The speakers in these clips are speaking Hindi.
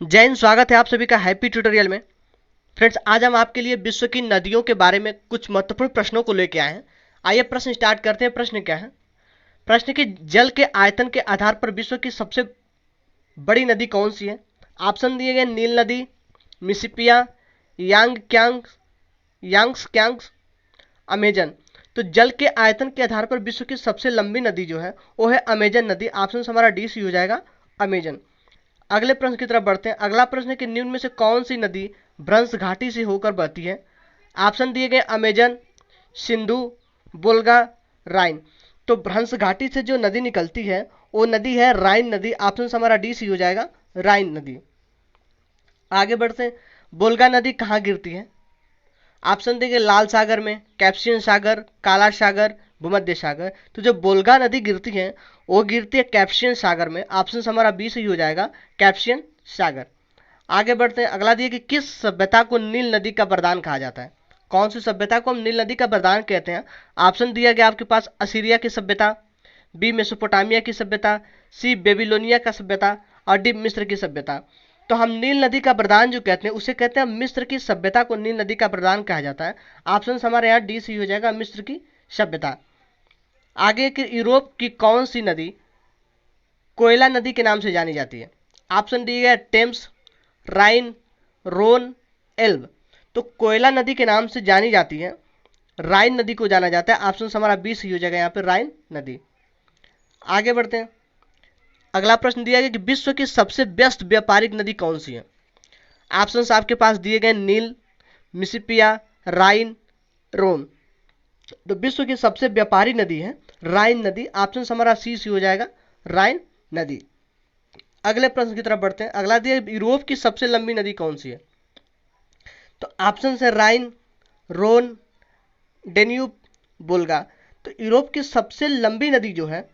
जय हिंद। स्वागत है आप सभी का हैप्पी ट्यूटोरियल में। फ्रेंड्स, आज हम आपके लिए विश्व की नदियों के बारे में कुछ महत्वपूर्ण प्रश्नों को लेकर आए हैं। आइए प्रश्न स्टार्ट करते हैं। प्रश्न क्या है? प्रश्न की जल के आयतन के आधार पर विश्व की सबसे बड़ी नदी कौन सी है? ऑप्शन दिए गए नील नदी, मिसिपिया, यांग क्यांग, यांग्स क्यांग, अमेजन। तो जल के आयतन के आधार पर विश्व की सबसे लंबी नदी जो है वो है अमेजन नदी। ऑप्शन हमारा डी सी हो जाएगा, अमेजन। अगले प्रश्न की तरफ बढ़ते हैं। अगला प्रश्न है कि निम्न में से कौन सी नदी भ्रंश घाटी से होकर बहती है? ऑप्शन दिए गए अमेजन, सिंधु, बोल्गा, राइन। तो भ्रंश घाटी से जो नदी निकलती है वो नदी है राइन नदी। ऑप्शन हमारा डी सी हो जाएगा, राइन नदी। आगे बढ़ते हैं। बोल्गा नदी कहाँ गिरती है? ऑप्शन देंगे लाल सागर में, कैप्सियन सागर, काला सागर, भूमध्य सागर। तो जो बोल्गा नदी गिरती है वो गिरती है कैप्सियन सागर में। ऑप्शन हमारा बी सही हो जाएगा, कैप्सियन सागर। आगे बढ़ते हैं। अगला दिए कि किस सभ्यता को नील नदी का वरदान कहा जाता है? कौन सी सभ्यता को हम नील नदी का वरदान कहते हैं? ऑप्शन दिया गया आपके पास असीरिया की सभ्यता, बी मेसोपोटामिया की सभ्यता, सी बेबीलोनिया का सभ्यता और डी मिस्र की सभ्यता। तो हम नील नदी का वरदान जो कहते हैं उसे कहते हैं मिस्र की सभ्यता को नील नदी का वरदान कहा जाता है। ऑप्शन हमारे यहाँ डी सी हो जाएगा, मिस्र की सभ्यता। आगे कि यूरोप की कौन सी नदी कोयला नदी के नाम से जानी जाती है? ऑप्शन दिए गए टेम्स, राइन, रोन, एल्ब। तो कोयला नदी के नाम से जानी जाती है, राइन नदी को जाना जाता है। ऑप्शन हमारा बी सही हो जाएगा यहाँ पे, राइन नदी। आगे बढ़ते हैं। अगला प्रश्न दिया गया कि विश्व की सबसे व्यस्त व्यापारिक नदी कौन सी है? ऑप्शंस आपके पास दिए गए नील, मिसिपिया, राइन, रोन। तो विश्व की सबसे व्यापारी नदी है राइन नदी। ऑप्शन हमारा सी सी हो जाएगा, राइन नदी। अगले प्रश्न की तरफ बढ़ते हैं। अगला दिया यूरोप की सबसे लंबी नदी कौन सी है? तो ऑप्शन है राइन, रोन, डेन्यूब, बोल्गा। तो यूरोप की सबसे लंबी नदी जो है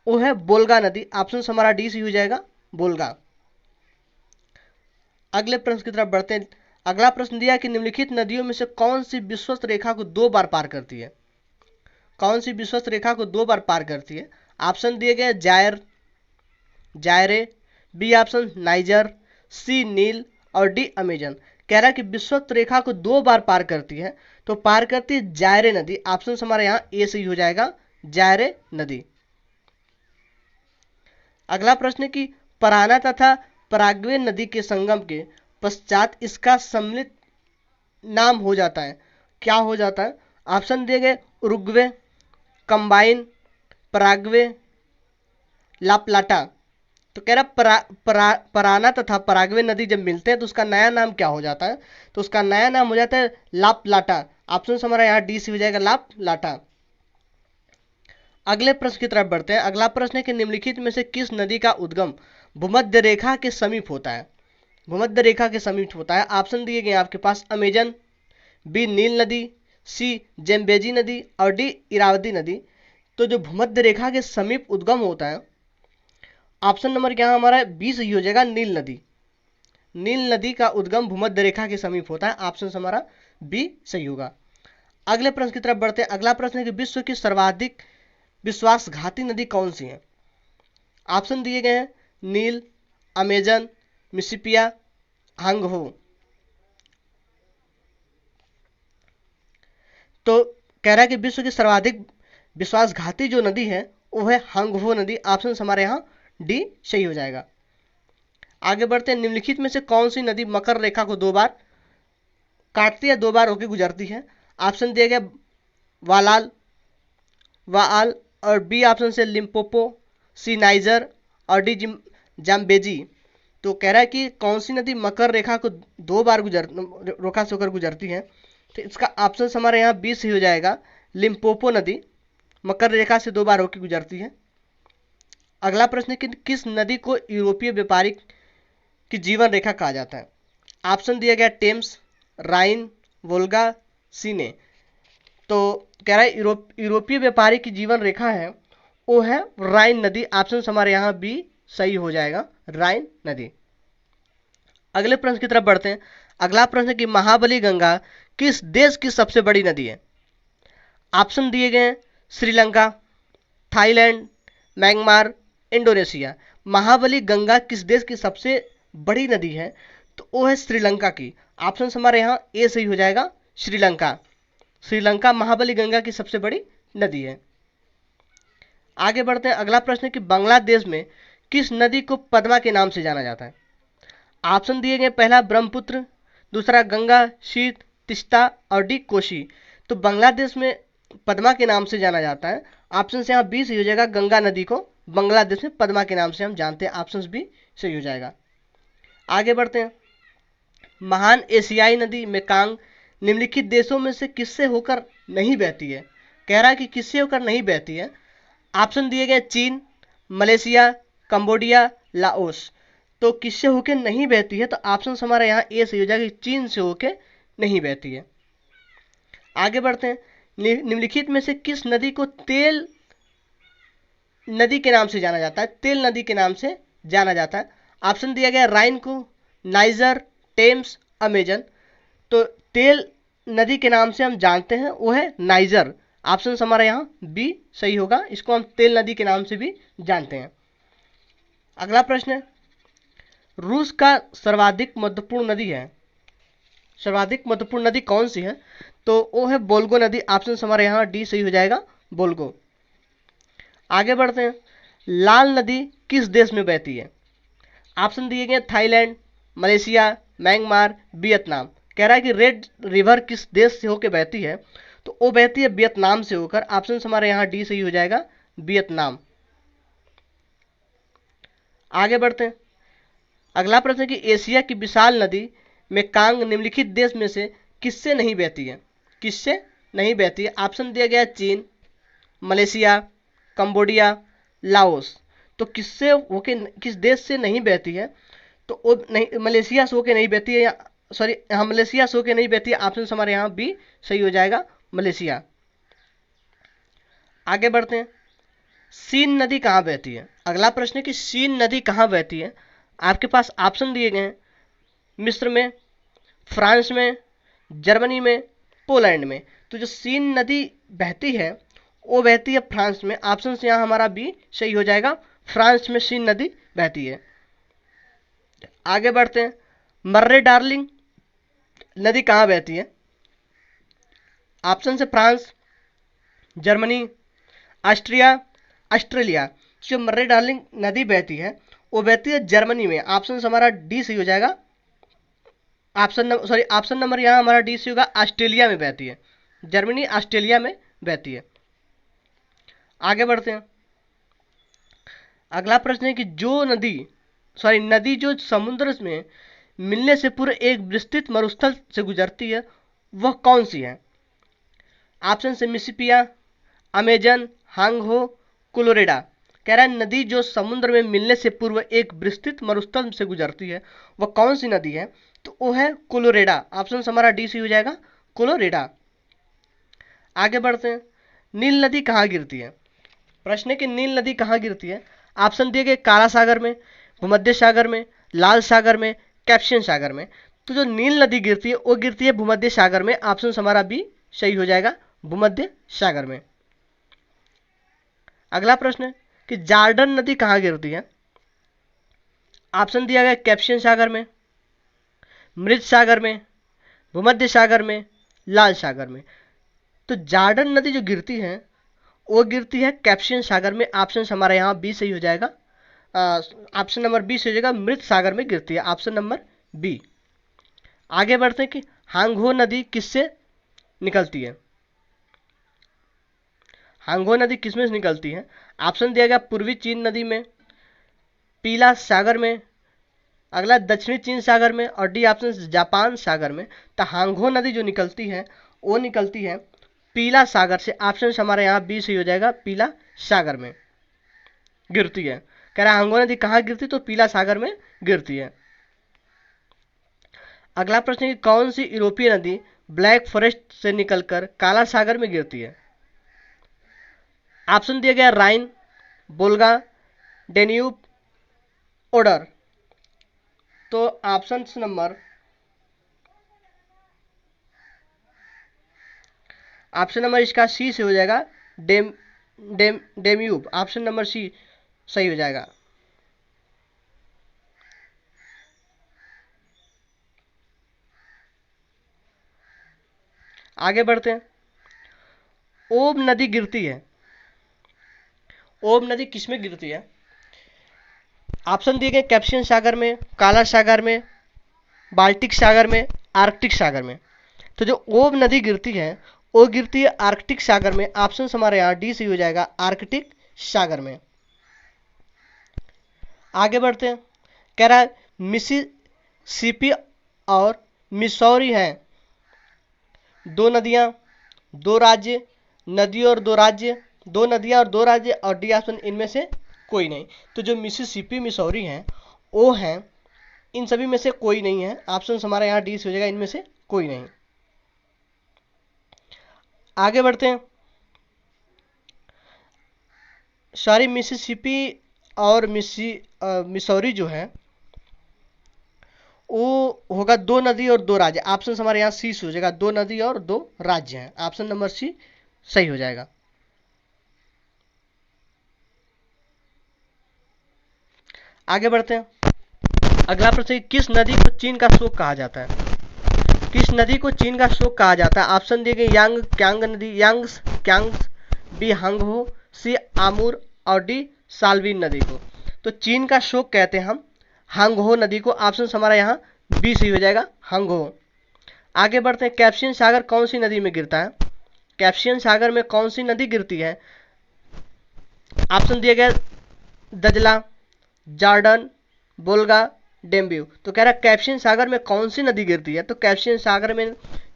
वो है बोल्गा नदी। ऑप्शन हमारा डी सी हो जाएगा, बोल्गा। अगले प्रश्न की तरफ बढ़ते हैं। अगला प्रश्न दिया कि निम्नलिखित नदियों में से कौन सी विश्वस्त रेखा को 2 बार पार करती है? कौन सी विश्वस्त रेखा को 2 बार पार करती है? ऑप्शन दिए गए Zaire, Zaire, B option Niger, C Nile और डी अमेजन। कह रहा है कि विश्वस्त रेखा को 2 बार पार करती है, तो पार करती है जायरे नदी। ऑप्शन हमारे यहाँ ए सही हो जाएगा, जायरे नदी। अगला प्रश्न है कि पराना तथा पराग्वे नदी के संगम के पश्चात इसका सम्मिलित नाम हो जाता है, क्या हो जाता है? ऑप्शन दिए गए उरुग्वे, कंबाइन, पराग्वे, लाप्लाटा। तो कह रहा पराना तथा पराग्वे नदी जब मिलते हैं तो उसका नया नाम क्या हो जाता है? तो उसका नया नाम हो जाता है लाप्लाटा। ऑप्शन हमारा यहाँ डी सी हो जाएगा, लाप्लाटा। अगले प्रश्न की तरफ बढ़ते हैं। अगला प्रश्न है कि निम्नलिखित में से किस नदी का उद्गम भूमध्य रेखा के समीप होता है? भूमध्य रेखा के समीप होता है। ऑप्शन दिए गए आपके पास अमेजन, बी नील नदी, सी जेम्बेजी नदी और डी इरावती नदी। तो जो भूमध्य रेखा के समीप उद्गम होता है, ऑप्शन नंबर क्या हमारा बी सही हो जाएगा, नील नदी। नील नदी का उद्गम भूमध्य रेखा के समीप होता है। ऑप्शन हमारा बी सही होगा। अगले प्रश्न की तरफ बढ़ते हैं। अगला प्रश्न है कि विश्व की सर्वाधिक विश्वासघाती नदी कौन सी है? ऑप्शन दिए गए हैं नील, अमेजन, मिसिपिया, हांगहो। तो कह रहा है कि विश्व की सर्वाधिक विश्वासघाती जो नदी है वो है हांगहो नदी। ऑप्शन हमारे यहाँ डी सही हो जाएगा। आगे बढ़ते हैं। निम्नलिखित में से कौन सी नदी मकर रेखा को 2 बार काटती है, 2 बार होकर गुजरती है? ऑप्शन दिए गए वालाल, वाल और बी ऑप्शन से लिम्पोपो, सी नाइजर और डी जाम्बेजी। तो कह रहा है कि कौन सी नदी मकर रेखा को 2 बार रेखा से होकर गुजरती है? तो इसका ऑप्शन हमारे यहाँ बी सही हो जाएगा, लिम्पोपो नदी मकर रेखा से 2 बार होकर गुजरती है। अगला प्रश्न है कि किस नदी को यूरोपीय व्यापारी की जीवन रेखा कहा जाता है? ऑप्शन दिया गया टेम्स, राइन, वोल्गा, सीने। तो कह रहा है यूरोपीय व्यापारी की जीवन रेखा है वो है राइन नदी। ऑप्शन हमारे यहाँ बी सही हो जाएगा, राइन नदी। अगले प्रश्न की तरफ बढ़ते हैं। अगला प्रश्न है कि महाबली गंगा किस देश की सबसे बड़ी नदी है? ऑप्शन दिए गए हैं श्रीलंका, थाईलैंड, म्यांमार, इंडोनेशिया। महाबली गंगा किस देश की सबसे बड़ी नदी है तो वो है श्रीलंका की। ऑप्शन हमारे यहाँ ए सही हो जाएगा, श्रीलंका। श्रीलंका महाबली गंगा की सबसे बड़ी नदी है। आगे बढ़ते हैं, अगला प्रश्न है कि बांग्लादेश में किस नदी को पद्मा के नाम से जाना जाता है। ऑप्शन दिए गए, पहला ब्रह्मपुत्र, दूसरा गंगा, शीत, तिस्ता और डी कोशी। तो बांग्लादेश में पद्मा के नाम से जाना जाता है। ऑप्शन से यहाँ बी सही हो जाएगा, गंगा नदी को बांग्लादेश में पद्मा के नाम से हम जानते हैं। ऑप्शन बी सही हो जाएगा। आगे बढ़ते हैं, महान एशियाई नदी मेकांग निम्नलिखित देशों में से किससे होकर नहीं बहती है। कह रहा है कि किससे होकर नहीं बहती है। ऑप्शन दिए गए, चीन, मलेशिया, कंबोडिया, लाओस। तो किससे होकर नहीं बहती है, तो ऑप्शन हमारा यहाँ ए सही हो जाएगा, चीन से होकर नहीं बहती है। आगे बढ़ते हैं, निम्नलिखित में से किस नदी को तेल नदी के नाम से जाना जाता है। तेल नदी के नाम से जाना जाता है। ऑप्शन दिया गया, राइन को, नाइजर, टेम्स, अमेजन। तो तेल नदी के नाम से हम जानते हैं वो है नाइजर। ऑप्शन हमारा यहाँ बी सही होगा, इसको हम तेल नदी के नाम से भी जानते हैं। अगला प्रश्न है, रूस का सर्वाधिक महत्वपूर्ण नदी है, सर्वाधिक महत्वपूर्ण नदी कौन सी है। तो वो है बोल्गो नदी। ऑप्शन हमारे यहाँ डी सही हो जाएगा, बोल्गो। आगे बढ़ते हैं, लाल नदी किस देश में बहती है। ऑप्शन दिए गए, थाईलैंड, मलेशिया, म्यांमार, वियतनाम। कह रहा है कि रेड रिवर किस देश से होकर बहती है, तो वो बहती है वियतनाम से होकर। ऑप्शन हमारे यहाँ डी सही हो जाएगा, वियतनाम। आगे बढ़ते हैं, अगला प्रश्न है कि एशिया की विशाल नदी मेकांग निम्नलिखित देश में से किससे नहीं बहती है। किससे नहीं बहती है। ऑप्शन दिया गया, चीन, मलेशिया, कंबोडिया, लाओस। तो किससे होके, किस देश से नहीं बहती है, तो वो नहीं, मलेशिया से होके नहीं बहती है, या सॉरी यहाँ मलेशिया से होके नहीं बहती है। ऑप्शन हमारे यहाँ बी सही हो जाएगा, मलेशिया। आगे बढ़ते हैं, सीन नदी कहाँ बहती है। अगला प्रश्न है कि सीन नदी कहाँ बहती है। आपके पास ऑप्शन दिए गए हैं, मिस्र में, फ्रांस में, जर्मनी में, पोलैंड में। तो जो सीन नदी बहती है वो बहती है फ्रांस में। ऑप्शन से यहाँ हमारा बी सही हो जाएगा, फ्रांस में सीन नदी बहती है। आगे बढ़ते हैं, मर्रे डार्लिंग नदी कहाँ बहती है। ऑप्शन से फ्रांस, जर्मनी, ऑस्ट्रिया, ऑस्ट्रेलिया। जो मर्रे डार्लिंग नदी बहती है वो बहती है जर्मनी में। ऑप्शन हमारा डी सही हो जाएगा, ऑप्शन नंबर यहाँ हमारा डी सही होगा, ऑस्ट्रेलिया में बहती है। जर्मनी ऑस्ट्रेलिया में बहती है। आगे बढ़ते हैं, अगला प्रश्न है कि जो नदी जो समुद्र में मिलने से पूर्व एक विस्तृत मरुस्थल से गुजरती है वह कौन सी है। ऑप्शन से मिसिसिपी, अमेजन, हांगहो, कोलोरेडा। कह रहा है नदी जो समुद्र में मिलने से पूर्व एक विस्तृत मरुस्थल से गुजरती है वह कौन सी नदी है, तो वो है कोलोरेडा। ऑप्शन हमारा डी सी हो जाएगा, कोलोरेडा। आगे बढ़ते हैं, नील नदी कहाँ गिरती है। प्रश्न है कि नील नदी कहाँ गिरती है। ऑप्शन दिए गए, काला सागर में, भूमध्य सागर में, लाल सागर में, कैस्पियन सागर में। तो जो नील नदी गिरती है वो गिरती है भूमध्य सागर में। ऑप्शन हमारा बी सही हो जाएगा, भूमध्य सागर में। अगला प्रश्न है कि जॉर्डन नदी कहाँ गिरती है। ऑप्शन दिया गया, कैस्पियन सागर में, मृत सागर में, भूमध्य सागर में, लाल सागर में। तो जॉर्डन नदी जो गिरती है वो गिरती है कैस्पियन सागर में। ऑप्शन हमारा यहाँ बी सही हो जाएगा, ऑप्शन नंबर बी सही हो जाएगा, मृत सागर में गिरती है। Option number B. आगे बढ़ते हैं कि हांगहो नदी किससे निकलती है। हांगहो नदी किसमें से निकलती है। ऑप्शन दिया गया, पूर्वी चीन नदी में, पीला सागर में, अगला दक्षिणी चीन सागर में, और डी ऑप्शन जापान सागर में। तो हांगहो नदी जो निकलती है वो निकलती है पीला सागर से। ऑप्शन हमारे यहाँ बी सही हो जाएगा, पीला सागर में गिरती है। कह रहा है हांगहो नदी कहाँ गिरती, तो पीला सागर में गिरती है। अगला प्रश्न है कि कौन सी यूरोपीय नदी ब्लैक फॉरेस्ट से निकलकर काला सागर में गिरती है। ऑप्शन दिया गया, राइन, बोल्गा, डेन्यूब, ओडर। तो ऑप्शन नंबर इसका सी से हो जाएगा, डेम्यूब। ऑप्शन नंबर सी सही हो जाएगा। आगे बढ़ते हैं। ओब नदी गिरती है, ओब नदी किसमें गिरती है? ऑप्शन दिए गए कैस्पियन सागर में, काला सागर में, बाल्टिक सागर में, आर्कटिक सागर में। तो जो ओब नदी गिरती है वो गिरती है आर्कटिक सागर में। ऑप्शन हमारे यहाँ डी सही हो जाएगा, आर्कटिक सागर में। आगे बढ़ते हैं। कह रहा है मिसिसिपी और मिसौरी हैं दो नदियां, दो राज्य, नदी और दो राज्य, दो नदियां और दो राज्य, और डी ऑप्शन इनमें से कोई नहीं। तो जो मिसिसिपी मिसौरी हैं वो हैं, इन सभी में से कोई नहीं है। ऑप्शन हमारा यहाँ डी से हो जाएगा, इनमें से कोई नहीं। आगे बढ़ते हैं। सारी मिसिसिपी और मिसौरी जो है वो होगा दो नदी और दो राज्य। ऑप्शन हमारे यहाँ सी से हो जाएगा, दो नदी और दो राज्य हैं। ऑप्शन नंबर सी सही हो जाएगा। आगे बढ़ते हैं। अगला प्रश्न, किस नदी को चीन का शोक कहा जाता है? किस नदी को चीन का शोक कहा जाता है? ऑप्शन दिए गए यांग क्यांग नदी, यांग्स क्यांग्स, बी हांगहो, सी आमूर, और डी साल्विन नदी को। तो चीन का शोक कहते हैं हम हांगहो नदी को। ऑप्शन हमारा यहाँ बी सही हो जाएगा, हांगहो। आगे बढ़ते हैं। कैस्पियन सागर कौन सी नदी में गिरता है? कैस्पियन सागर में कौन सी नदी गिरती है? ऑप्शन दिए गए दजला, जॉर्डन, बोल्गा, डेम्ब्यू। तो कह रहा है कैस्पियन सागर में कौन सी नदी गिरती है? तो कैस्पियन सागर में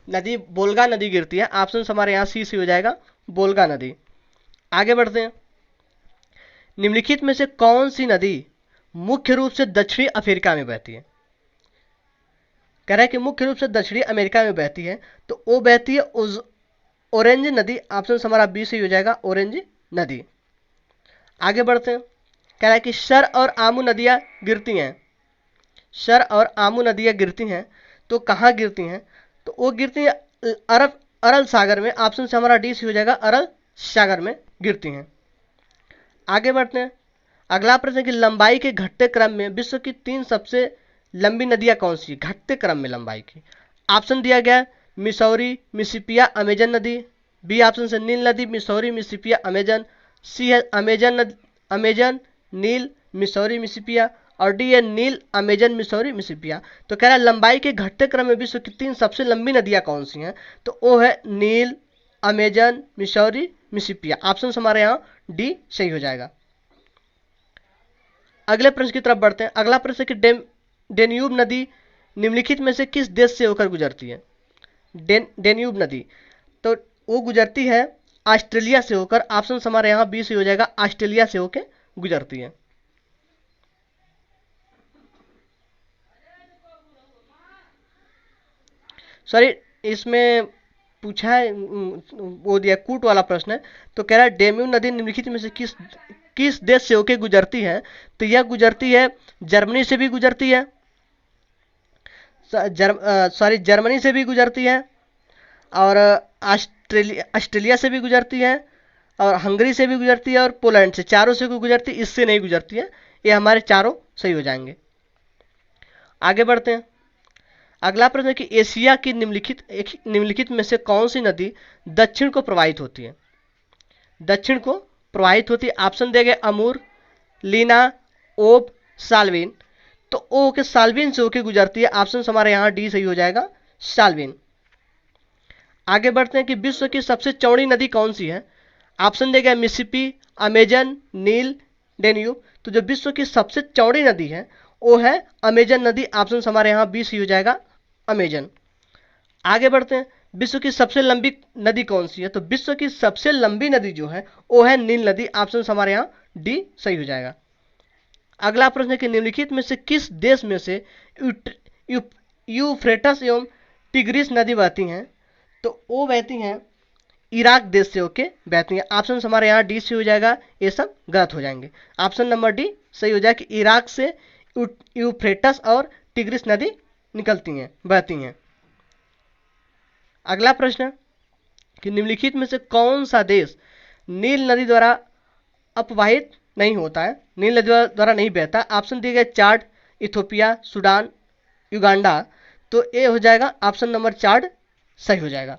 नदी बोल्गा नदी गिरती है। ऑप्शन हमारे यहाँ सी से हो जाएगा, बोल्गा नदी। आगे बढ़ते हैं। निम्नलिखित में से कौन सी नदी मुख्य रूप से दक्षिणी अफ्रीका में बहती है? कह रहा है कि मुख्य रूप से दक्षिणी अमेरिका में बहती है, तो वो बहती है ऑरेंज नदी। ऑप्शन हमारा बी सही हो जाएगा, ऑरेंज नदी। आगे बढ़ते हैं। कह रहा है कि शर और आमू नदियां गिरती हैं, शर और आमू नदियां गिरती हैं, तो कहाँ गिरती हैं? तो वो गिरती हैं अरल सागर में। ऑप्शन से हमारा डी सही हो जाएगा, अरल सागर में गिरती हैं। आगे बढ़ते हैं। अगला प्रश्न की लंबाई के घटते क्रम में विश्व की 3 सबसे लंबी नदियां कौन सी? घटते क्रम में लंबाई की। ऑप्शन दिया गया मिसौरी, मिसिसिपी, अमेजन नदी। बी ऑप्शन से नील नदी, मिसौरी, मिसिसिपी, अमेजन। सी है अमेजन, नील, मिसौरी, मिसिसिपी, और डी है नील, अमेजन, मिसौरी, मिसिसिपी। तो कह रहा है लंबाई के घटते क्रम में विश्व की 3 सबसे लंबी नदियां कौन सी हैं? तो वो है नील, अमेजन, मिसौरी, मिसिसिपी। ऑप्शन हमारे यहाँ डी सही हो जाएगा। अगले प्रश्न की तरफ बढ़ते हैं। अगला प्रश्न कि डेन्यूब नदी निम्नलिखित में से किस देश से होकर गुजरती है? डेन्यूब नदी तो वो गुजरती है ऑस्ट्रेलिया से होकर। ऑप्शन हमारे यहाँ बी से हो जाएगा, ऑस्ट्रेलिया से होकर गुजरती है। सॉरी, इसमें पूछा है वो दिया कूट वाला प्रश्न है। तो कह रहा है डेन्यूब नदी निम्नलिखित में से किस देश से होकर गुजरती है? तो यह गुजरती है जर्मनी से भी गुजरती है, जर्मनी से भी गुजरती है, और ऑस्ट्रेलिया से भी गुजरती है, और हंगरी से भी गुजरती है, और पोलैंड से। चारों से गुजरती है, इससे नहीं गुजरती है। ये हमारे चारों सही हो जाएंगे। आगे बढ़ते हैं। अगला प्रश्न है कि एशिया की निम्नलिखित में से कौन सी नदी दक्षिण को प्रवाहित होती है? दक्षिण को प्रवाहित होती है। ऑप्शन दिए गए अमूर, लीना, ओब, साल्विन। तो ओ के साल्विन से होकर गुजरती है। ऑप्शन हमारे यहाँ डी सही हो जाएगा, साल्विन। आगे बढ़ते हैं कि विश्व की सबसे चौड़ी नदी कौन सी है? ऑप्शन दिए गए मिसिसिपी, अमेजन, नील, डेन्यूब। तो जो विश्व की सबसे चौड़ी नदी है वो है अमेजन नदी। ऑप्शन हमारे यहाँ बी सही हो जाएगा, अमेजन। आगे बढ़ते हैं। विश्व की सबसे लंबी नदी कौन सी है? तो विश्व की सबसे लंबी नदी जो है वो है नील नदी। ऑप्शन हमारे यहाँ डी सही हो जाएगा। अगला प्रश्न है कि निम्नलिखित में से किस देश में से यूफ्रेटस एवं टिग्रिस नदी बहती हैं? तो वो बहती हैं इराक देश से होके बहती हैं। ऑप्शन हमारे यहाँ डी से हो जाएगा, ये सब गलत हो जाएंगे। ऑप्शन नंबर डी सही हो जाएगा कि इराक से यूफ्रेटस और टिग्रिस नदी निकलती हैं, बहती हैं। अगला प्रश्न कि निम्नलिखित में से कौन सा देश नील नदी द्वारा अपवाहित नहीं होता है, नील नदी द्वारा नहीं बहता? ऑप्शन दिए गए चाड, इथोपिया, सूडान, युगांडा। तो ए हो जाएगा ऑप्शन नंबर चाड सही हो जाएगा।